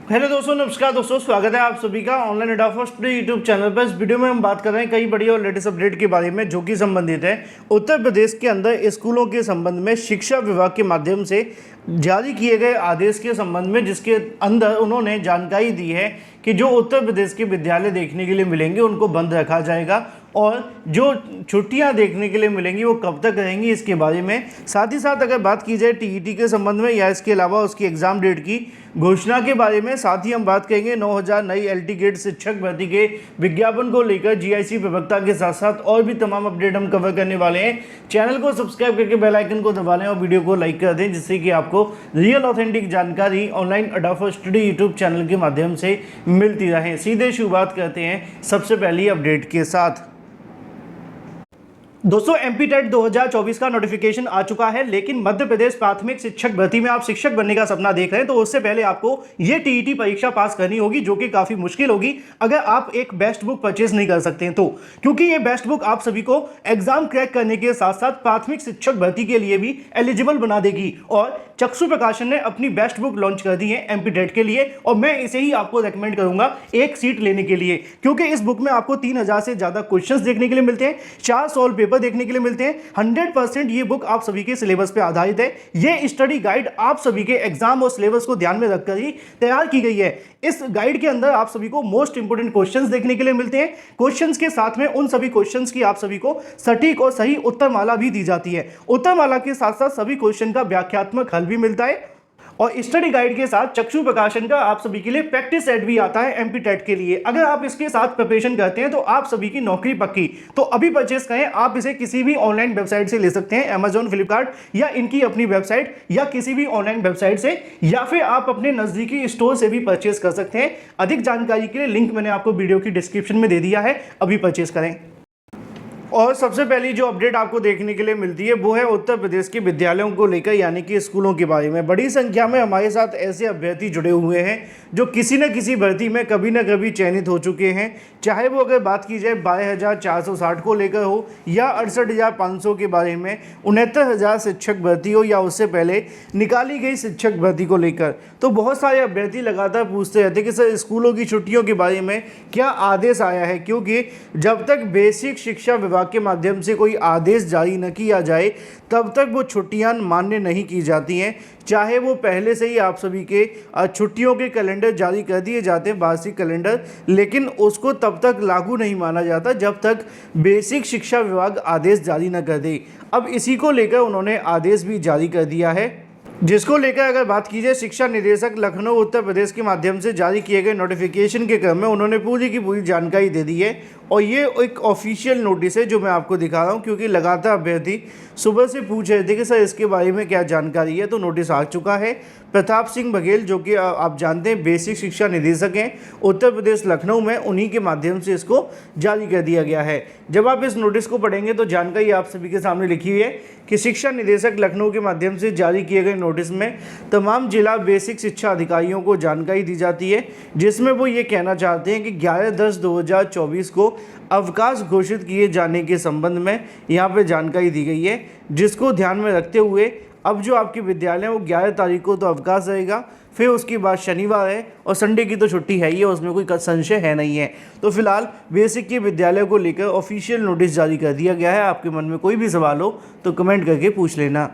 Hello दोस्तों, नमस्कार दोस्तों, स्वागत है आप सभी का ऑनलाइन एडा फर्स्ट यूट्यूब चैनल पर। इस वीडियो में हम बात कर रहे हैं कई बड़ी और लेटेस्ट अपडेट के बारे में जो कि संबंधित है उत्तर प्रदेश के अंदर स्कूलों के संबंध में शिक्षा विभाग के माध्यम से जारी किए गए आदेश के संबंध में, जिसके अंदर उन्होंने जानकारी दी है कि जो उत्तर प्रदेश के विद्यालय देखने के लिए मिलेंगे उनको बंद रखा जाएगा और जो छुट्टियां देखने के लिए मिलेंगी वो कब तक रहेंगी इसके बारे में। साथ ही साथ अगर बात की जाए टीईटी के संबंध में या इसके अलावा उसकी एग्ज़ाम डेट की घोषणा के बारे में, साथ ही हम बात करेंगे 9000 नई एलटी गेट शिक्षक भर्ती के विज्ञापन को लेकर जीआईसी प्रवक्ता के साथ साथ और भी तमाम अपडेट हम कवर करने वाले हैं। चैनल को सब्सक्राइब करके बेल आइकन को दबा लें और वीडियो को लाइक कर दें, जिससे कि आपको रियल ऑथेंटिक जानकारी online Adda for study YouTube channel के माध्यम से मिलती रहे। सीधे शुरुआत करते हैं सबसे पहली अपडेट के साथ। दोस्तों, एमपी टेट 2024 का नोटिफिकेशन आ चुका है, लेकिन मध्य प्रदेश प्राथमिक शिक्षक भर्ती में आप शिक्षक बनने का सपना देख रहे हैं तो उससे पहले आपको ये टीईटी परीक्षा पास करनी होगी, जो कि काफी मुश्किल होगी अगर आप एक बेस्ट बुक परचेज नहीं कर सकते हैं तो, क्योंकि ये बेस्ट बुक आप सभी को एग्जाम क्रैक करने के साथ साथ प्राथमिक शिक्षक भर्ती के लिए भी एलिजिबल बना देगी। और चक्षु प्रकाशन ने अपनी बेस्ट बुक लॉन्च कर दी है एमपी टेट के लिए, और मैं इसे ही आपको रेकमेंड करूंगा एक सीट लेने के लिए, क्योंकि इस बुक में आपको 3000 से ज्यादा क्वेश्चंस देखने के लिए मिलते हैं, 4 सॉल्व पेपर देखने के लिए मिलते हैं। 100% ये बुक आप सभी के सिलेबस पे आधारित है। ये स्टडी गाइड आप सभी के एग्जाम और सिलेबस को ध्यान में रखकर ही तैयार की गई है। इस गाइड के अंदर आप सभी को मोस्ट इंपोर्टेंट क्वेश्चंस देखने के लिए मिलते हैं। क्वेश्चंस के साथ में उन सभी क्वेश्चंस की आप सभी को सटीक और सही उत्तरमाला भी दी जाती है। उत्तरमाला के साथ साथ सभी क्वेश्चन का व्याख्यात्मक हल भी मिलता है, और स्टडी गाइड के साथ चक्षु प्रकाशन का आप सभी के लिए प्रैक्टिस सेट भी आता है एमपी टेट के लिए। अगर आप इसके साथ प्रिपरेशन करते हैं तो आप सभी की नौकरी पक्की। तो अभी परचेस करें। आप इसे किसी भी ऑनलाइन वेबसाइट से ले सकते हैं, अमेजॉन, फ्लिपकार्ट या इनकी अपनी वेबसाइट या किसी भी ऑनलाइन वेबसाइट से, या फिर आप अपने नजदीकी स्टोर से भी परचेस कर सकते हैं। अधिक जानकारी के लिए लिंक मैंने आपको वीडियो की डिस्क्रिप्शन में दे दिया है, अभी परचेस करें। और सबसे पहली जो अपडेट आपको देखने के लिए मिलती है वो है उत्तर प्रदेश के विद्यालयों को लेकर, यानी कि स्कूलों के बारे में। बड़ी संख्या में हमारे साथ ऐसे अभ्यर्थी जुड़े हुए हैं जो किसी न किसी भर्ती में कभी न कभी चयनित हो चुके हैं, चाहे वो अगर बात की जाए 12460 को लेकर हो या 68500 के बारे में, 69000 शिक्षक भर्ती हो या उससे पहले निकाली गई शिक्षक भर्ती को लेकर। तो बहुत सारे अभ्यर्थी लगातार पूछते रहते कि सर स्कूलों की छुट्टियों के बारे में क्या आदेश आया है, क्योंकि जब तक बेसिक शिक्षा विभाग के माध्यम से कोई आदेश जारी न किया जाए तब तक वो छुट्टियां मान्य नहीं की जाती हैं। चाहे वो पहले से ही आप सभी के छुट्टियों के कैलेंडर जारी कर दिए जाते हैं, वार्षिक कैलेंडर, लेकिन उसको तब तक लागू नहीं माना जाता जब तक बेसिक शिक्षा विभाग आदेश जारी न कर दे। अब इसी को लेकर उन्होंने आदेश भी जारी कर दिया है, जिसको लेकर अगर बात की जाए शिक्षा निदेशक लखनऊ उत्तर प्रदेश के माध्यम से जारी किए गए नोटिफिकेशन के क्रम में उन्होंने पूरी की पूरी जानकारी दे दी है। और ये एक ऑफिशियल नोटिस है जो मैं आपको दिखा रहा हूँ, क्योंकि लगातार अभ्यर्थी सुबह से पूछ रहे थे कि सर इसके बारे में क्या जानकारी है। तो नोटिस आ चुका है। प्रताप सिंह बघेल, जो कि आप जानते हैं बेसिक शिक्षा निदेशक हैं उत्तर प्रदेश लखनऊ में, उन्हीं के माध्यम से इसको जारी कर दिया गया है। जब आप इस नोटिस को पढ़ेंगे तो जानकारी आप सभी के सामने लिखी हुई है कि शिक्षा निदेशक लखनऊ के माध्यम से जारी किए गए नोटिस में तमाम जिला बेसिक शिक्षा अधिकारियों को जानकारी दी जाती है, जिसमें वो ये कहना चाहते हैं कि 11/10/2024 को अवकाश घोषित किए जाने के संबंध में यहाँ पे जानकारी दी गई है, जिसको ध्यान में रखते हुए अब जो आपके विद्यालय है वो 11 तारीख को तो अवकाश रहेगा, फिर उसके बाद शनिवार है और संडे की तो छुट्टी है ही है, उसमें कोई संशय है नहीं है। तो फिलहाल बेसिक के विद्यालय को लेकर ऑफिशियल नोटिस जारी कर दिया गया है। आपके मन में कोई भी सवाल हो तो कमेंट करके पूछ लेना।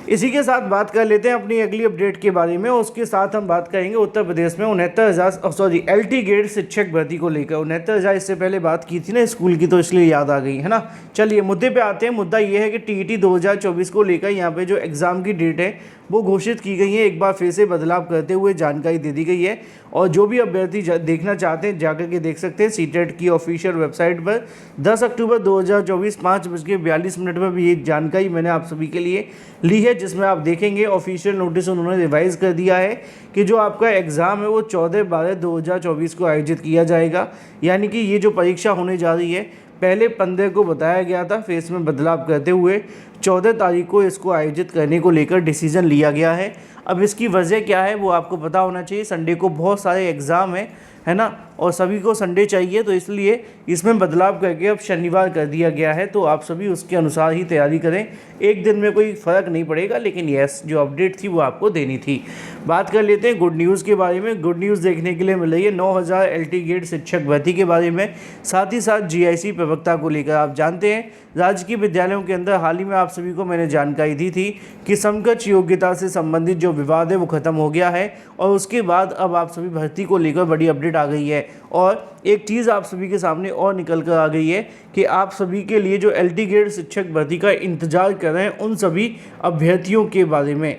इसी के साथ बात कर लेते हैं अपनी अगली अपडेट के बारे में। उसके साथ हम बात करेंगे उत्तर प्रदेश में 69,000 एलटी गेट शिक्षक भर्ती को लेकर। 69,000 इससे पहले बात की थी ना स्कूल की, तो इसलिए याद आ गई है ना। चलिए मुद्दे पे आते हैं। मुद्दा ये है कि टीईटी 2024 को लेकर यहाँ पे जो एग्ज़ाम की डेट है वो घोषित की गई है। एक बार फिर से बदलाव करते हुए जानकारी दे दी गई है, और जो भी अभ्यर्थी देखना चाहते हैं जाकर के देख सकते हैं सीटेट की ऑफिशियल वेबसाइट पर। 10 अक्टूबर 2024 5:42 पर भी ये जानकारी मैंने आप सभी के लिए ली है, जिसमें आप देखेंगे ऑफिशियल नोटिस उन्होंने रिवाइज़ कर दिया है कि जो आपका एग्ज़ाम है वो 14/12/2024 को आयोजित किया जाएगा। यानी कि ये जो परीक्षा होने जा रही है पहले 15 को बताया गया था, फिर इसमें बदलाव करते हुए 14 तारीख को इसको आयोजित करने को लेकर डिसीजन लिया गया है। अब इसकी वजह क्या है वो आपको पता होना चाहिए। संडे को बहुत सारे एग्ज़ाम है ना, और सभी को संडे चाहिए, तो इसलिए इसमें बदलाव करके अब शनिवार कर दिया गया है। तो आप सभी उसके अनुसार ही तैयारी करें। एक दिन में कोई फ़र्क नहीं पड़ेगा, लेकिन यस, जो अपडेट थी वो आपको देनी थी। बात कर लेते हैं गुड न्यूज़ के बारे में। गुड न्यूज़ देखने के लिए मिल रही है 9000 LT गेट शिक्षक भर्ती के बारे में, साथ ही साथ GIC प्रवक्ता को लेकर। आप जानते हैं राजकीय विद्यालयों के अंदर हाल ही में आप सभी को मैंने जानकारी दी थी कि समकक्ष योग्यता से संबंधित जो विवाद है वो ख़त्म हो गया है, और उसके बाद अब आप सभी भर्ती को लेकर बड़ी अपडेट आ गई है। और एक चीज़ आप सभी के सामने और निकल कर आ गई है कि आप सभी के लिए जो LT गेट शिक्षक भर्ती का इंतजार कर रहे हैं उन सभी अभ्यर्थियों के बारे में,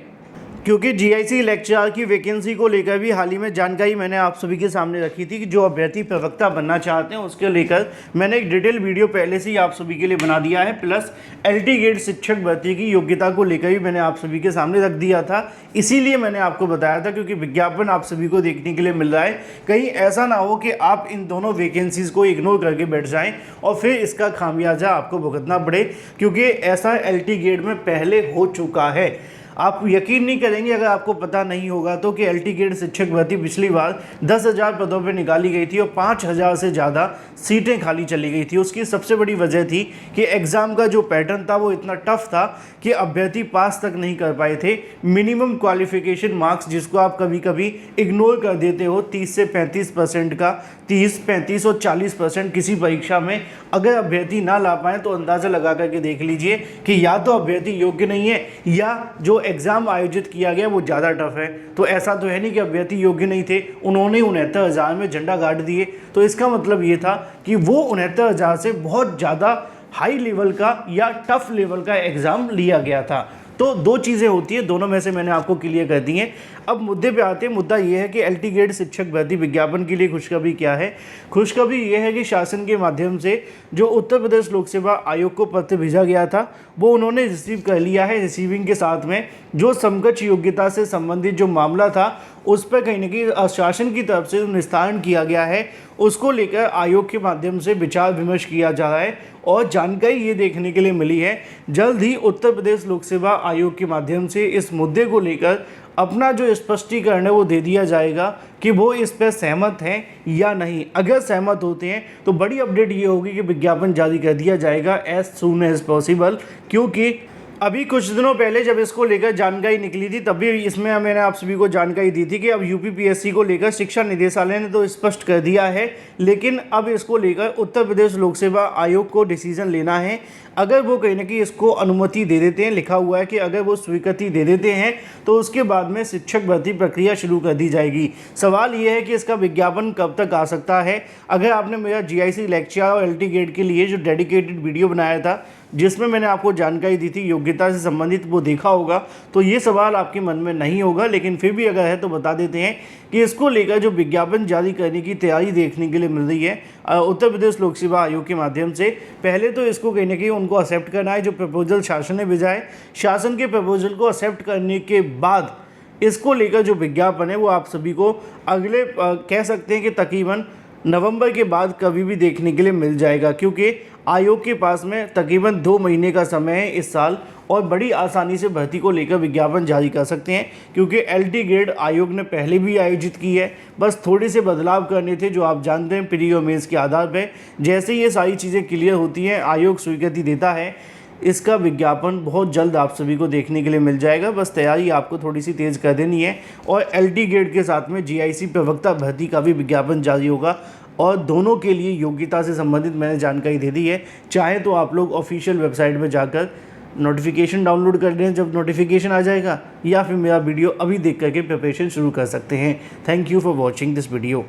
क्योंकि GIC लेक्चरर की वैकेंसी को लेकर भी हाल ही में जानकारी मैंने आप सभी के सामने रखी थी कि जो अभ्यर्थी प्रवक्ता बनना चाहते हैं उसके लेकर मैंने एक डिटेल वीडियो पहले से ही आप सभी के लिए बना दिया है। प्लस LT गेट शिक्षक भर्ती की योग्यता को लेकर भी मैंने आप सभी के सामने रख दिया था। इसीलिए मैंने आपको बताया था, क्योंकि विज्ञापन आप सभी को देखने के लिए मिल रहा है। कहीं ऐसा ना हो कि आप इन दोनों वैकेंसीज़ को इग्नोर करके बैठ जाएँ और फिर इसका खामियाजा आपको भुगतना पड़े, क्योंकि ऐसा LT गेट में पहले हो चुका है। आप यकीन नहीं करेंगे अगर आपको पता नहीं होगा तो कि LT गेट शिक्षक भर्ती पिछली बार 10,000 पदों पर निकाली गई थी और 5,000 से ज़्यादा सीटें खाली चली गई थी। उसकी सबसे बड़ी वजह थी कि एग्ज़ाम का जो पैटर्न था वो इतना टफ था कि अभ्यर्थी पास तक नहीं कर पाए थे। मिनिमम क्वालिफिकेशन मार्क्स, जिसको आप कभी कभी इग्नोर कर देते हो, 30 से 35% का, 30, 35 और 40% किसी परीक्षा में अगर अभ्यर्थी ना ला पाए तो अंदाज़ा लगा करके देख लीजिए कि या तो अभ्यर्थी योग्य नहीं है या जो एग्ज़ाम आयोजित किया गया वो ज़्यादा टफ है। तो ऐसा तो है नहीं कि अभ्यर्थी योग्य नहीं थे, उन्होंने 69,000 में झंडा गाड़ दिए। तो इसका मतलब ये था कि वो 69,000 से बहुत ज़्यादा हाई लेवल का या टफ लेवल का एग्ज़ाम लिया गया था। तो दो चीज़ें होती हैं, दोनों में से मैंने आपको क्लियर कर दी हैं। अब मुद्दे पे आते हैं। मुद्दा ये है कि LT गेट शिक्षक भर्ती विज्ञापन के लिए खुशखबरी क्या है। खुशखबरी ये है कि शासन के माध्यम से जो उत्तर प्रदेश लोक सेवा आयोग को पत्र भेजा गया था वो उन्होंने रिसीव कर लिया है। रिसीविंग के साथ में जो समकक्ष योग्यता से संबंधित जो मामला था उस पर कहीं ना कहीं शासन की तरफ से निस्तारण किया गया है, उसको लेकर आयोग के माध्यम से विचार विमर्श किया जा रहा है। और जानकारी ये देखने के लिए मिली है जल्द ही उत्तर प्रदेश लोक सेवा आयोग के माध्यम से इस मुद्दे को लेकर अपना जो स्पष्टीकरण है वो दे दिया जाएगा कि वो इस पर सहमत हैं या नहीं। अगर सहमत होते हैं तो बड़ी अपडेट ये होगी कि विज्ञापन जारी कर दिया जाएगा एज सून एज पॉसिबल, क्योंकि अभी कुछ दिनों पहले जब इसको लेकर जानकारी निकली थी तभी इसमें मैंने आप सभी को जानकारी दी थी कि अब UPPSC को लेकर शिक्षा निदेशालय ने तो स्पष्ट कर दिया है, लेकिन अब इसको लेकर उत्तर प्रदेश लोक सेवा आयोग को डिसीजन लेना है। अगर वो कहीं ना कहीं इसको अनुमति दे देते हैं, लिखा हुआ है कि अगर वो स्वीकृति दे देते हैं तो उसके बाद में शिक्षक भर्ती प्रक्रिया शुरू कर दी जाएगी। सवाल ये है कि इसका विज्ञापन कब तक आ सकता है। अगर आपने मेरा GIC लेक्चर और LT गेट के लिए जो डेडिकेटेड वीडियो बनाया था जिसमें मैंने आपको जानकारी दी थी योग्यता से संबंधित, वो देखा होगा तो ये सवाल आपके मन में नहीं होगा, लेकिन फिर भी अगर है तो बता देते हैं कि इसको लेकर जो विज्ञापन जारी करने की तैयारी देखने के लिए मिल रही है उत्तर प्रदेश लोक सेवा आयोग के माध्यम से। पहले तो इसको कहीं ना कहीं उनको एक्सेप्ट करना है, जो प्रपोजल शासन ने भेजा है। शासन के प्रपोजल को एक्सेप्ट करने के बाद इसको लेकर जो विज्ञापन है वो आप सभी को अगले कह सकते हैं कि तकरीबन नवंबर के बाद कभी भी देखने के लिए मिल जाएगा, क्योंकि आयोग के पास में तकरीबन 2 महीने का समय है इस साल और बड़ी आसानी से भर्ती को लेकर विज्ञापन जारी कर सकते हैं, क्योंकि LT गेट आयोग ने पहले भी आयोजित की है। बस थोड़े से बदलाव करने थे जो आप जानते हैं प्री और मेंस के आधार पर। जैसे ये सारी चीज़ें क्लियर होती हैं, आयोग स्वीकृति देता है, इसका विज्ञापन बहुत जल्द आप सभी को देखने के लिए मिल जाएगा। बस तैयारी आपको थोड़ी सी तेज़ कर देनी है। और LT गेट के साथ में GIC प्रवक्ता भर्ती का भी विज्ञापन जारी होगा और दोनों के लिए योग्यता से संबंधित मैंने जानकारी दे दी है। चाहे तो आप लोग ऑफिशियल वेबसाइट में जाकर नोटिफिकेशन डाउनलोड कर लें जब नोटिफिकेशन आ जाएगा, या फिर मेरा वीडियो अभी देख करके प्रिपरेशन शुरू कर सकते हैं। Thank you for watching this video.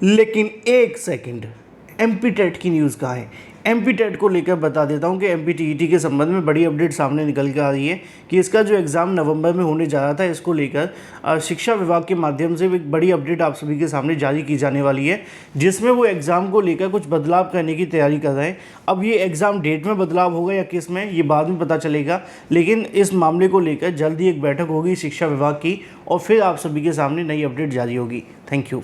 लेकिन एक सेकेंड, MP टेट की न्यूज़ कहाँ है? MP टेट को लेकर बता देता हूँ कि MP TET के संबंध में बड़ी अपडेट सामने निकल के आ रही है कि इसका जो एग्ज़ाम नवंबर में होने जा रहा था, इसको लेकर शिक्षा विभाग के माध्यम से एक बड़ी अपडेट आप सभी के सामने जारी की जाने वाली है, जिसमें वो एग्ज़ाम को लेकर कुछ बदलाव करने की तैयारी कर रहे हैं। अब ये एग्ज़ाम डेट में बदलाव होगा या किस में, ये बाद में पता चलेगा, लेकिन इस मामले को लेकर जल्दी एक बैठक होगी शिक्षा विभाग की और फिर आप सभी के सामने नई अपडेट जारी होगी। Thank you.